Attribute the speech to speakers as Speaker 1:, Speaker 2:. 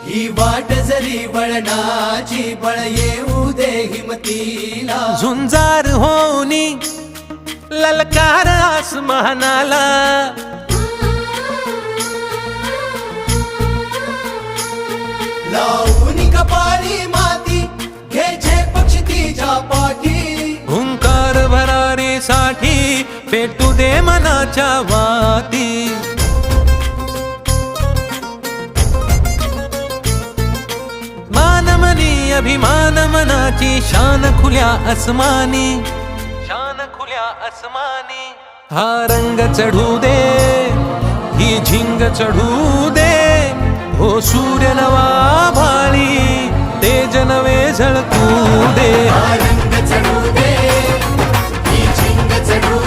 Speaker 1: ही वाट जरी वळणाची बळ येऊ दे हिमतीला
Speaker 2: झुंजार होनी ललकार आसमानाला
Speaker 1: लावून कपाळी माती घ्यायचे पक्षी तिच्या पाठी
Speaker 2: हुंकार भरारीसाठी पेटू दे मनाच्या वाती मानमनी अभिमान मनाची शान खुल्या आसमानी शान खुल्या आसमानी हा रंग चढू दे ही झिंग चढू दे हो सूर्य नवा भाळी तेज नवे झळकू दे
Speaker 1: रंग चढू दे ही झिंग चढू